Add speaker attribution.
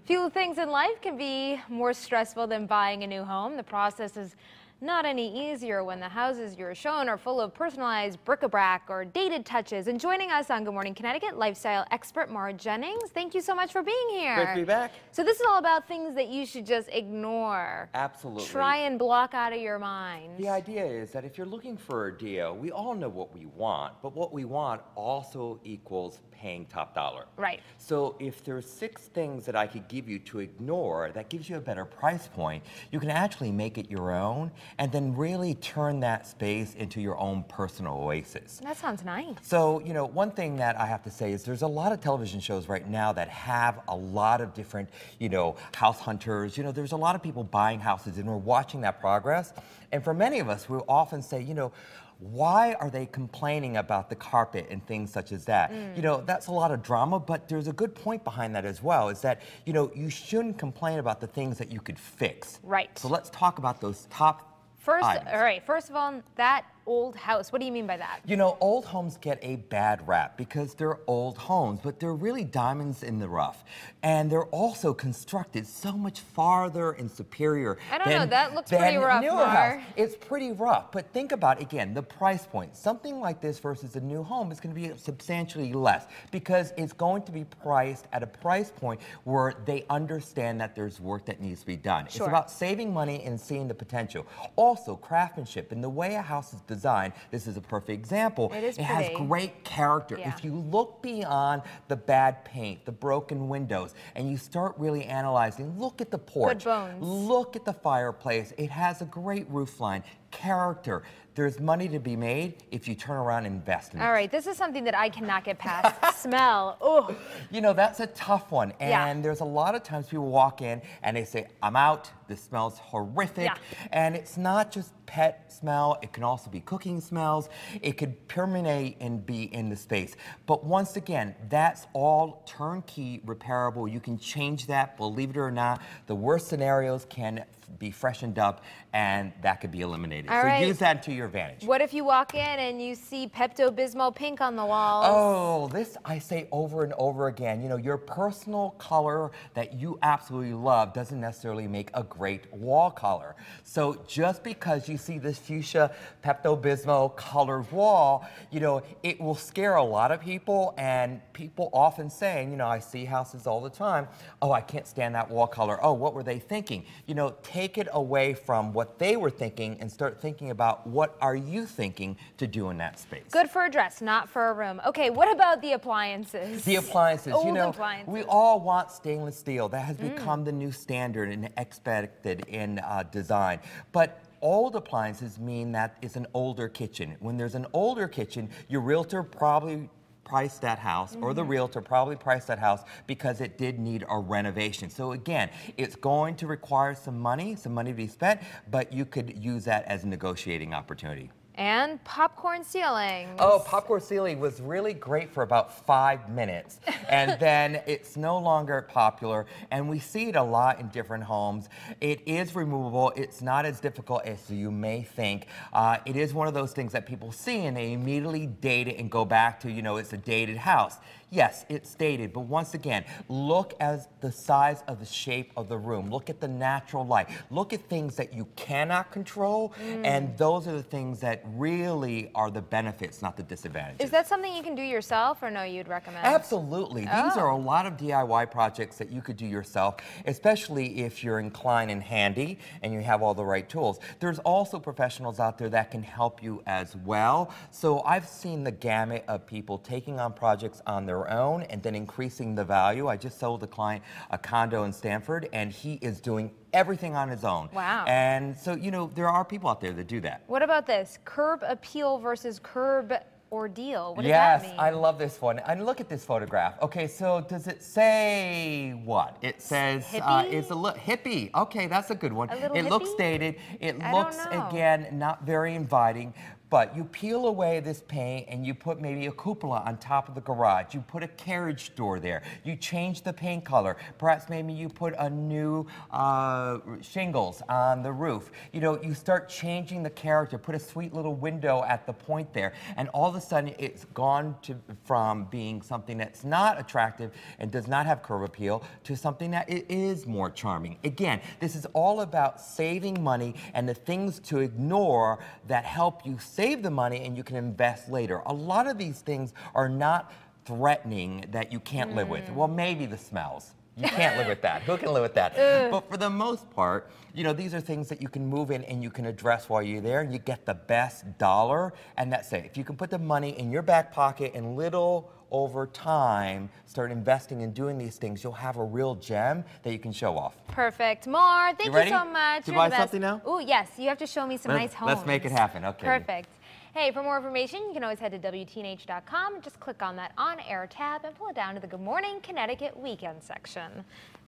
Speaker 1: Few things in life can be more stressful than buying a new home. The process is not any easier when the houses you're shown are full of personalized bric-a-brac or dated touches. And joining us on Good Morning Connecticut, lifestyle expert Mar Jennings. Thank you so much for being here.
Speaker 2: Great to be back.
Speaker 1: So this is all about things that you should just ignore.
Speaker 2: Absolutely.
Speaker 1: Try and block out of your mind.
Speaker 2: The idea is that if you're looking for a deal, we all know what we want, but what we want also equals paying top dollar.
Speaker 1: Right.
Speaker 2: So if there's 6 things that I could give you to ignore that gives you a better price point, you can actually make it your own and then really turn that space into your own personal oasis.
Speaker 1: That sounds nice.
Speaker 2: So, you know, one thing that I have to say is there's a lot of television shows right now that have a lot of different, house hunters. There's a lot of people buying houses and we're watching that progress. And for many of us, we'll often say, why are they complaining about the carpet and things such as that? That's a lot of drama, but there's a good point behind that as well, is that, you shouldn't complain about the things that you could fix.
Speaker 1: Right.
Speaker 2: So let's talk about those top items.
Speaker 1: All right, first of all, that old house. What do you mean by that?
Speaker 2: Old homes get a bad rap because they're old homes, but they're really diamonds in the rough. And they're also constructed so much farther and superior.
Speaker 1: I don't know, that looks pretty rough, Mar.
Speaker 2: It's pretty rough, but think about, again, the price point. Something like this versus a new home is going to be substantially less because it's going to be priced at a price point where they understand that there's work that needs to be done.
Speaker 1: Sure.
Speaker 2: It's about saving money and seeing the potential. Also, craftsmanship and the way a house is designed, this is a perfect example.
Speaker 1: It
Speaker 2: has great character.
Speaker 1: Yeah.
Speaker 2: If you look beyond the bad paint, the broken windows, and you start really analyzing, look at the porch,
Speaker 1: Good bones.
Speaker 2: look at the fireplace. It has a great roof line, character. There's money to be made if you turn around and invest in it.
Speaker 1: All right, this is something that I cannot get past. Smell. Oh.
Speaker 2: That's a tough one. And there's a lot of times people walk in and they say, I'm out. This smells horrific.
Speaker 1: Yeah.
Speaker 2: And it's not just pet smell. It can also be cooking smells. It could permeate and be in the space. But once again, that's all turnkey repairable. You can change that, believe it or not. The worst scenarios can be freshened up and that could be eliminated.
Speaker 1: All right.
Speaker 2: Use that to your advantage.
Speaker 1: What if you walk in and you see Pepto-Bismol pink on the walls?
Speaker 2: Oh, this I say over and over again. Your personal color that you absolutely love doesn't necessarily make a great wall color. So just because you see this fuchsia Pepto-Bismol colored wall, it will scare a lot of people, and people often saying, I see houses all the time, oh, I can't stand that wall color. Oh, what were they thinking? Take it away from what they were thinking and start thinking about what are you thinking to do in that space.
Speaker 1: Good for a dress, not for a room. Okay, what about the appliances?
Speaker 2: The appliances,
Speaker 1: Old appliances.
Speaker 2: We all want stainless steel. That has become the new standard and expected in design. But old appliances mean that it's an older kitchen. When there's an older kitchen, your realtor probably priced that house, or the realtor probably priced that house because it did need a renovation. So again, it's going to require some money to be spent, but you could use that as a negotiating opportunity.
Speaker 1: And popcorn ceilings.
Speaker 2: Oh, popcorn ceiling was really great for about 5 minutes. And then it's no longer popular. And we see it a lot in different homes. It is removable. It's not as difficult as you may think. It is one of those things that people see and they immediately date it and go back to, it's a dated house. Yes, it's dated, but once again, look at the size of the shape of the room. Look at the natural light. Look at things that you cannot control, and those are the things that really are the benefits, not the disadvantages.
Speaker 1: Is that something you can do yourself, or no, you'd recommend?
Speaker 2: Absolutely. These are a lot of DIY projects that you could do yourself, especially if you're inclined and handy and you have all the right tools. There's also professionals out there that can help you as well. So I've seen the gamut of people taking on projects on their own and then increasing the value. I just sold a client a condo in Stamford, and he is doing everything on his own.
Speaker 1: Wow.
Speaker 2: And so, there are people out there that do that.
Speaker 1: What about this? Curb appeal versus curb ordeal. What does that mean?
Speaker 2: Yes, I love this one. And look at this photograph. Okay, so does it say what? It says
Speaker 1: hippie?
Speaker 2: It's a hippie. Okay, that's a good one.
Speaker 1: A little
Speaker 2: it looks
Speaker 1: hippie?
Speaker 2: dated. It
Speaker 1: I
Speaker 2: looks,
Speaker 1: don't know.
Speaker 2: again, not very inviting. But you peel away this paint and you put maybe a cupola on top of the garage. You put a carriage door there. You change the paint color. Perhaps maybe you put a new shingles on the roof. You know, you start changing the character, put a sweet little window at the point there, and all of a sudden it's gone from being something that's not attractive and does not have curb appeal to something that it is more charming. Again, this is all about saving money and the things to ignore that help you save the money and you can invest later. A lot of these things are not threatening that you can't live with. Well, maybe the smells. You can't live with that. Who can live with that? But for the most part, you know, these are things that you can move in and you can address while you're there, and you get the best dollar, and that's it. If you can put the money in your back pocket and little over time start investing and doing these things, you'll have a real gem that you can show off.
Speaker 1: Perfect. Mar, thank you so much.
Speaker 2: To buy something now?
Speaker 1: Oh, yes. You have to show me some nice homes.
Speaker 2: Let's make it happen. Okay.
Speaker 1: Perfect. Hey, for more information, you can always head to WTNH.com and just click on that On Air tab and pull it down to the Good Morning Connecticut Weekend section.